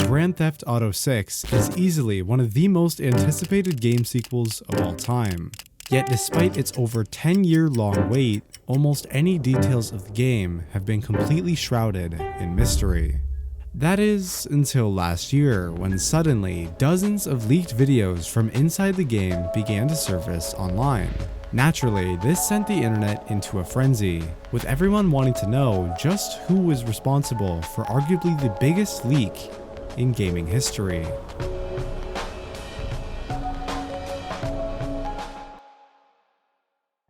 Grand Theft Auto 6 is easily one of the most anticipated game sequels of all time. Yet despite its over 10-year-long wait, almost any details of the game have been completely shrouded in mystery. That is, until last year, when suddenly dozens of leaked videos from inside the game began to surface online. Naturally, this sent the internet into a frenzy, with everyone wanting to know just who was responsible for arguably the biggest leak in gaming history.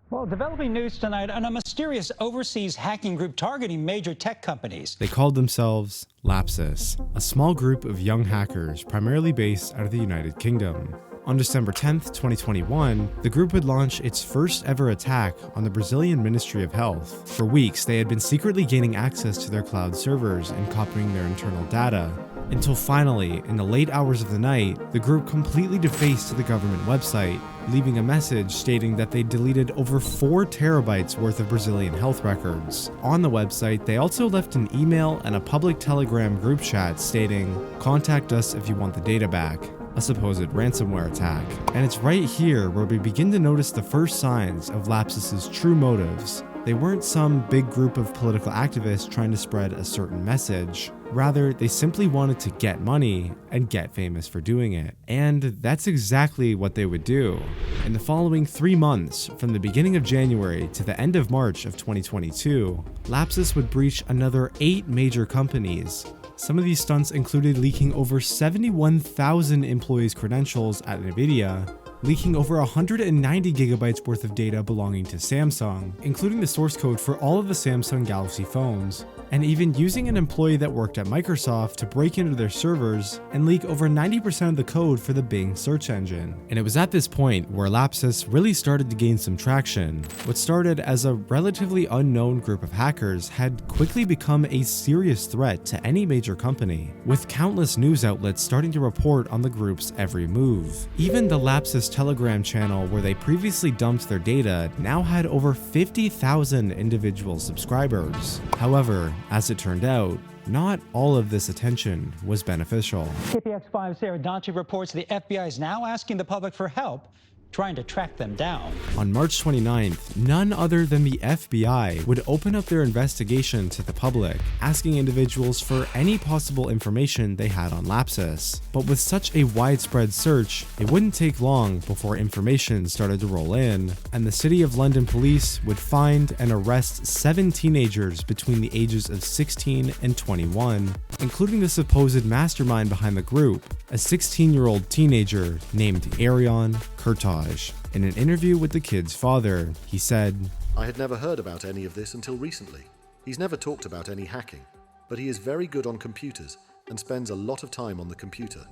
Well, developing news tonight on a mysterious overseas hacking group targeting major tech companies. They called themselves Lapsus, a small group of young hackers primarily based out of the United Kingdom. On December 10th, 2021, the group would launch its first ever attack on the Brazilian Ministry of Health. For weeks, they had been secretly gaining access to their cloud servers and copying their internal data, until finally, in the late hours of the night, the group completely defaced the government website, leaving a message stating that they deleted over 4 terabytes worth of Brazilian health records. On the website, they also left an email and a public Telegram group chat stating, "Contact us if you want the data back," a supposed ransomware attack. And it's right here where we begin to notice the first signs of Lapsus's true motives. They weren't some big group of political activists trying to spread a certain message. Rather, they simply wanted to get money and get famous for doing it. And that's exactly what they would do. In the following 3 months, from the beginning of January to the end of March of 2022, Lapsus would breach another 8 major companies. Some of these stunts included leaking over 71,000 employees' credentials at NVIDIA, leaking over 190 gigabytes worth of data belonging to Samsung, including the source code for all of the Samsung Galaxy phones, and even using an employee that worked at Microsoft to break into their servers and leak over 90% of the code for the Bing search engine. And it was at this point where Lapsus really started to gain some traction. What started as a relatively unknown group of hackers had quickly become a serious threat to any major company, with countless news outlets starting to report on the group's every move. Even the Lapsus Telegram channel where they previously dumped their data now had over 50,000 individual subscribers. However, as it turned out, not all of this attention was beneficial. KPX5's Sarah Donchi reports the FBI is now asking the public for help trying to track them down. On March 29th, none other than the FBI would open up their investigation to the public, asking individuals for any possible information they had on Lapsus. But with such a widespread search, it wouldn't take long before information started to roll in, and the City of London police would find and arrest 7 teenagers between the ages of 16 and 21, including the supposed mastermind behind the group, a 16-year-old teenager named Arion Kurtaj. In an interview with the kid's father, he said, "I had never heard about any of this until recently. He's never talked about any hacking, but he is very good on computers and spends a lot of time on the computer.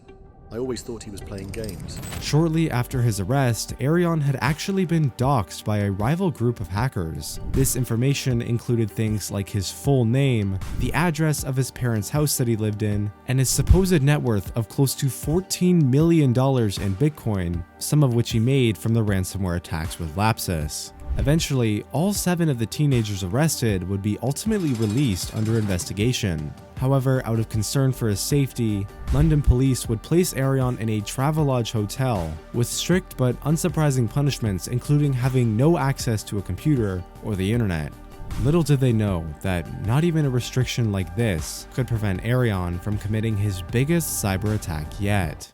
I always thought he was playing games." Shortly after his arrest, Arion had actually been doxxed by a rival group of hackers. This information included things like his full name, the address of his parents' house that he lived in, and his supposed net worth of close to $14 million in Bitcoin, some of which he made from the ransomware attacks with Lapsus. Eventually, all 7 of the teenagers arrested would be ultimately released under investigation. However, out of concern for his safety, London police would place Arion in a Travelodge hotel with strict but unsurprising punishments, including having no access to a computer or the internet. Little did they know that not even a restriction like this could prevent Arion from committing his biggest cyber attack yet.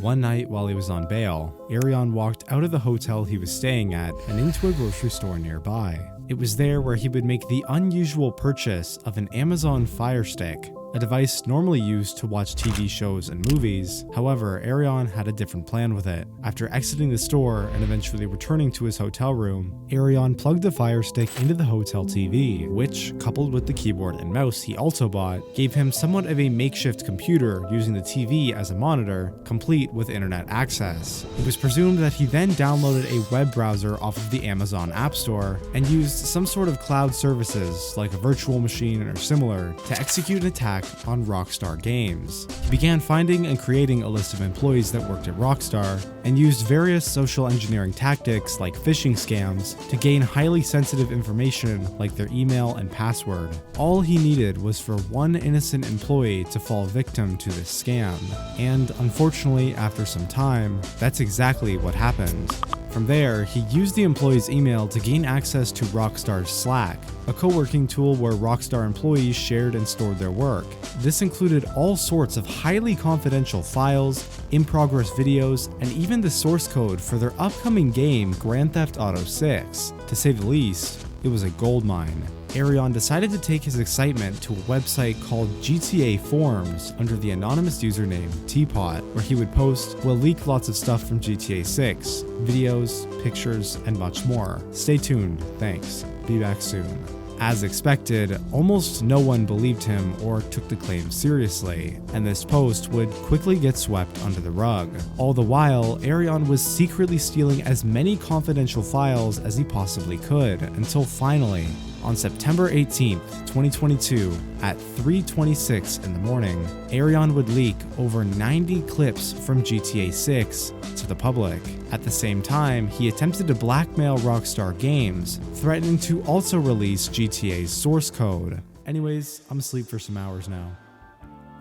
One night while he was on bail, Arion walked out of the hotel he was staying at and into a grocery store nearby. It was there where he would make the unusual purchase of an Amazon Fire Stick, a device normally used to watch TV shows and movies. However, Arion had a different plan with it. After exiting the store and eventually returning to his hotel room, Arion plugged the Fire Stick into the hotel TV, which, coupled with the keyboard and mouse he also bought, gave him somewhat of a makeshift computer using the TV as a monitor, complete with internet access. It was presumed that he then downloaded a web browser off of the Amazon App Store and used some sort of cloud services like a virtual machine or similar to execute an attack attack on Rockstar Games. He began finding and creating a list of employees that worked at Rockstar and used various social engineering tactics like phishing scams to gain highly sensitive information like their email and password. All he needed was for one innocent employee to fall victim to this scam, and unfortunately, after some time, that's exactly what happened. From there, he used the employee's email to gain access to Rockstar's Slack, a co-working tool where Rockstar employees shared and stored their work. This included all sorts of highly confidential files, in-progress videos, and even the source code for their upcoming game Grand Theft Auto 6. To say the least, it was a goldmine. Arion decided to take his excitement to a website called GTA Forums under the anonymous username Teapot, where he would post, well, leak lots of stuff from GTA 6, videos, pictures, and much more. Stay tuned, thanks. Be back soon. As expected, almost no one believed him or took the claim seriously, and this post would quickly get swept under the rug. All the while, Arion was secretly stealing as many confidential files as he possibly could, until finally, on September 18th, 2022, at 3:26 in the morning, Arion would leak over 90 clips from GTA 6 to the public. At the same time, he attempted to blackmail Rockstar Games, threatening to also release GTA's source code. Anyways, I'm asleep for some hours now.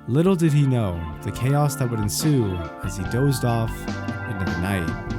Little did he know the chaos that would ensue as he dozed off into the night.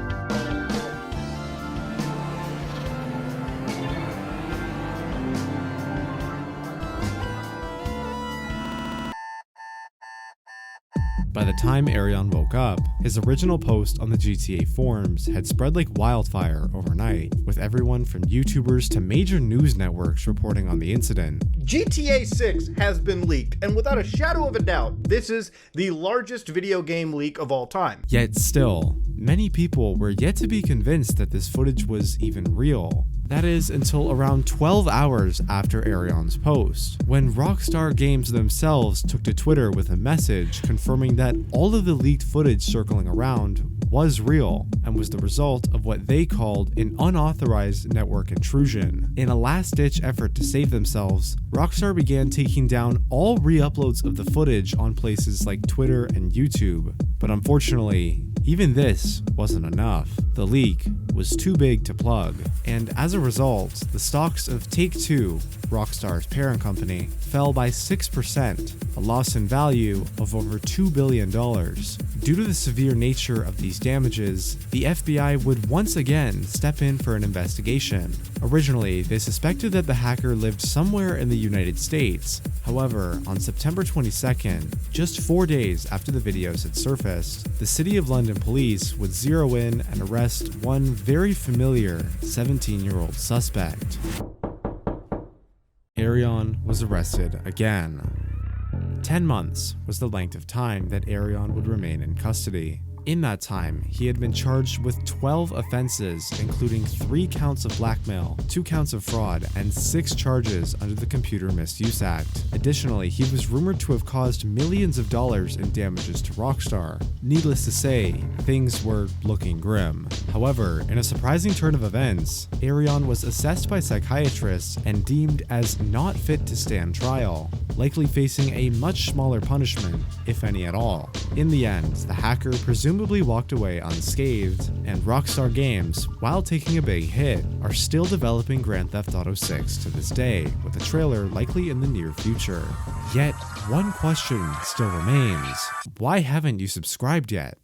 By the time Arion woke up, his original post on the GTA forums had spread like wildfire overnight, with everyone from YouTubers to major news networks reporting on the incident. GTA 6 has been leaked, and without a shadow of a doubt, this is the largest video game leak of all time. Yet still, many people were yet to be convinced that this footage was even real. That is, until around 12 hours after Arion's post, when Rockstar Games themselves took to Twitter with a message confirming that all of the leaked footage circling around was real and was the result of what they called an unauthorized network intrusion. In a last-ditch effort to save themselves, Rockstar began taking down all re-uploads of the footage on places like Twitter and YouTube. But unfortunately, even this wasn't enough. The leak was too big to plug, and as a result, the stocks of Take-Two, Rockstar's parent company, fell by 6%, a loss in value of over $2 billion. Due to the severe nature of these damages, the FBI would once again step in for an investigation. Originally, they suspected that the hacker lived somewhere in the United States. However, on September 22nd, just 4 days after the videos had surfaced, the City of London police would zero in and arrest one very familiar 17-year-old suspect. Arion was arrested again. 10 months was the length of time that Arion would remain in custody. In that time, he had been charged with 12 offenses, including 3 counts of blackmail, 2 counts of fraud, and 6 charges under the Computer Misuse Act. Additionally, he was rumored to have caused millions of dollars in damages to Rockstar. Needless to say, things were looking grim. However, in a surprising turn of events, Arion was assessed by psychiatrists and deemed as not fit to stand trial, likely facing a much smaller punishment, if any at all. In the end, the hacker presumably walked away unscathed, and Rockstar Games, while taking a big hit, are still developing Grand Theft Auto 6 to this day, with a trailer likely in the near future. Yet, one question still remains: why haven't you subscribed yet?